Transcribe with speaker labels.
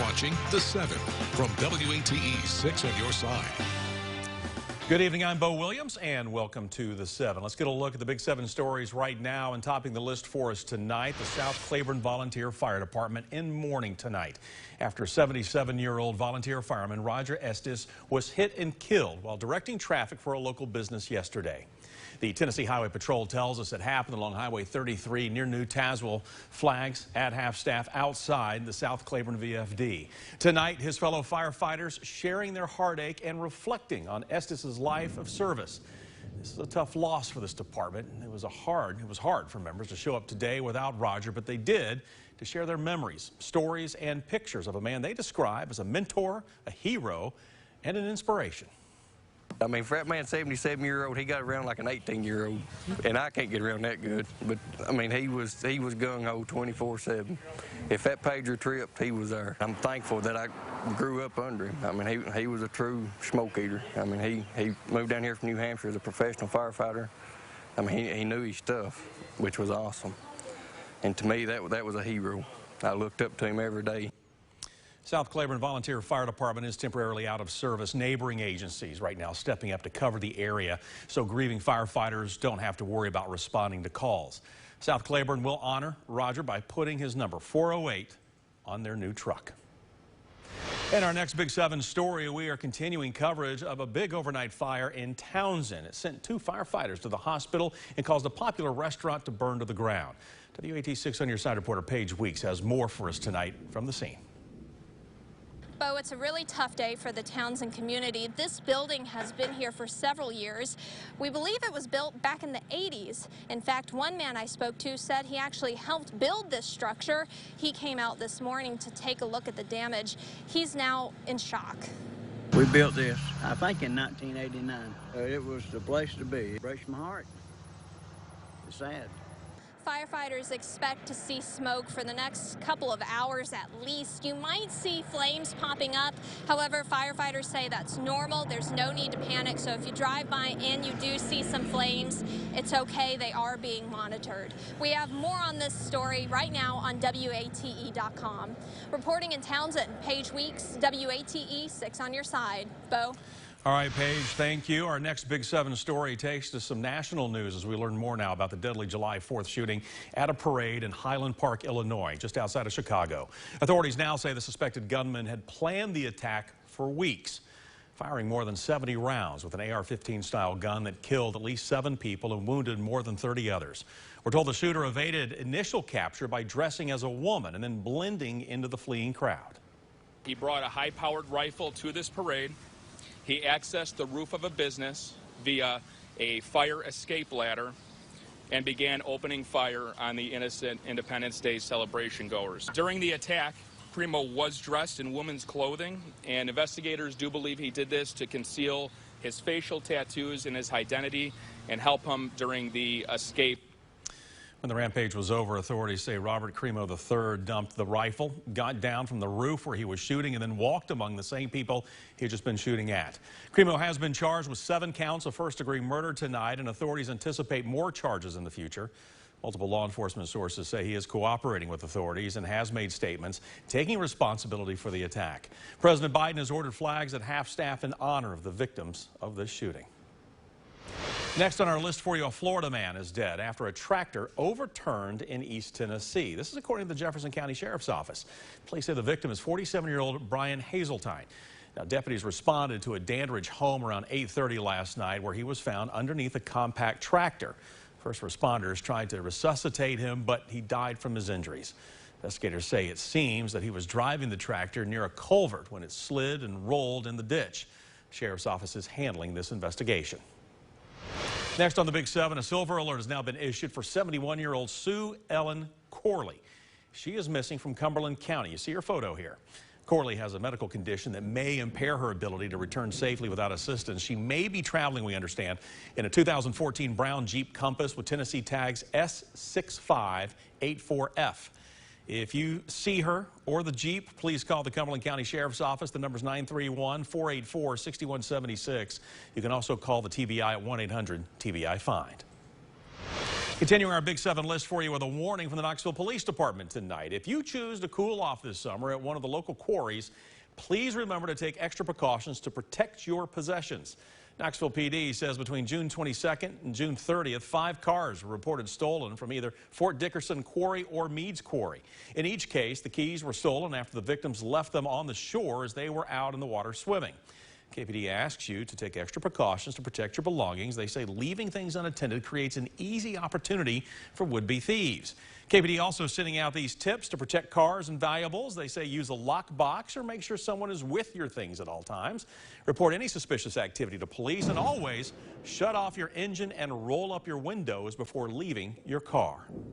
Speaker 1: watching The 7 from WATE 6 on your side.
Speaker 2: Good evening, I'm Bo Williams, and welcome to The 7. Let's get a look at the Big 7 stories right now, and topping the list for us tonight, the South Claiborne Volunteer Fire Department in mourning tonight after 77-year-old volunteer fireman Roger Estes was hit and killed while directing traffic for a local business yesterday. The Tennessee Highway Patrol tells us it happened along Highway 33 near New Tazewell. Flags at half-staff outside the South Claiborne VFD. Tonight, his fellow firefighters sharing their heartache and reflecting on Estes' life of service. This is a tough loss for this department. It was hard for members to show up today without Roger, but they did to share their memories, stories, and pictures of a man they describe as a mentor, a hero, and an inspiration.
Speaker 3: I mean, for that man, 77-year-old, he got around like an 18-year-old, and I can't get around that good. But I mean, he was gung-ho 24/7. If that pager tripped, he was there. I'm thankful that I grew up under him. I mean, he was a true smoke eater. I mean, he moved down here from New Hampshire as a professional firefighter. I mean, he knew his stuff, which was awesome. And to me, that was a hero. I looked up to him every day.
Speaker 2: South Claiborne Volunteer Fire Department is temporarily out of service. Neighboring agencies right now stepping up to cover the area so grieving firefighters don't have to worry about responding to calls. South Claiborne will honor Roger by putting his number 408 on their new truck. In our next Big 7 story, we are continuing coverage of a big overnight fire in Townsend. It sent 2 firefighters to the hospital and caused a popular restaurant to burn to the ground. WAT 6 on your side reporter Paige Weeks has more for us tonight from the scene.
Speaker 4: Bo, it's a really tough day for the Townsend community. This building has been here for several years. We believe it was built back in the 80s. In fact, one man I spoke to said he actually helped build this structure. He came out this morning to take a look at the damage. He's now in shock.
Speaker 5: We built this, I think, in 1989. It was the place to be. It breaks my heart. It's sad.
Speaker 4: Firefighters expect to see smoke for the next couple of hours at least. You might see flames popping up. However, firefighters say that's normal. There's no need to panic. So if you drive by and you do see some flames, it's okay. They are being monitored. We have more on this story right now on WATE.com. Reporting in Townsend, Paige Weeks, WATE 6 on your side. Bo?
Speaker 2: All right, Paige, thank you. Our next Big 7 story takes us to some national news as we learn more now about the deadly July 4th shooting at a parade in Highland Park, Illinois, just outside of Chicago. Authorities now say the suspected gunman had planned the attack for weeks, firing more than 70 rounds with an AR-15 style gun that killed at least 7 people and wounded more than 30 others. We're told the shooter evaded initial capture by dressing as a woman and then blending into the fleeing crowd.
Speaker 6: He brought a high-powered rifle to this parade. He accessed the roof of a business via a fire escape ladder and began opening fire on the innocent Independence Day celebration goers. During the attack, Crimo was dressed in women's clothing, and investigators do believe he did this to conceal his facial tattoos and his identity and help him during the escape.
Speaker 2: When the rampage was over, authorities say Robert Crimo III dumped the rifle, got down from the roof where he was shooting, and then walked among the same people he had just been shooting at. Crimo has been charged with 7 counts of first-degree murder tonight, and authorities anticipate more charges in the future. Multiple law enforcement sources say he is cooperating with authorities and has made statements taking responsibility for the attack. President Biden has ordered flags at half-staff in honor of the victims of this shooting. Next on our list for you, a Florida man is dead after a tractor overturned in East Tennessee. This is according to the Jefferson County Sheriff's Office. Police say the victim is 47-year-old Brian Hazeltine. Now, deputies responded to a Dandridge home around 8:30 last night where he was found underneath a compact tractor. First responders tried to resuscitate him, but he died from his injuries. Investigators say it seems that he was driving the tractor near a culvert when it slid and rolled in the ditch. The Sheriff's Office is handling this investigation. Next on the Big 7, a silver alert has now been issued for 71-year-old Sue Ellen Corley. She is missing from Cumberland County. You see her photo here. Corley has a medical condition that may impair her ability to return safely without assistance. She may be traveling, we understand, in a 2014 brown Jeep Compass with Tennessee tags S6584F. If you see her or the Jeep, please call the Cumberland County Sheriff's Office. The number is 931-484-6176. You can also call the TBI at 1-800-TBI-FIND. Continuing our Big 7 list for you with a warning from the Knoxville Police Department tonight. If you choose to cool off this summer at one of the local quarries, please remember to take extra precautions to protect your possessions. Knoxville PD says between June 22nd and June 30th, 5 cars were reported stolen from either Fort Dickerson Quarry or Meads Quarry. In each case, the keys were stolen after the victims left them on the shore as they were out in the water swimming. KPD asks you to take extra precautions to protect your belongings. They say leaving things unattended creates an easy opportunity for would-be thieves. KPD also sending out these tips to protect cars and valuables. They say use a lock box or make sure someone is with your things at all times. Report any suspicious activity to police, and always shut off your engine and roll up your windows before leaving your car.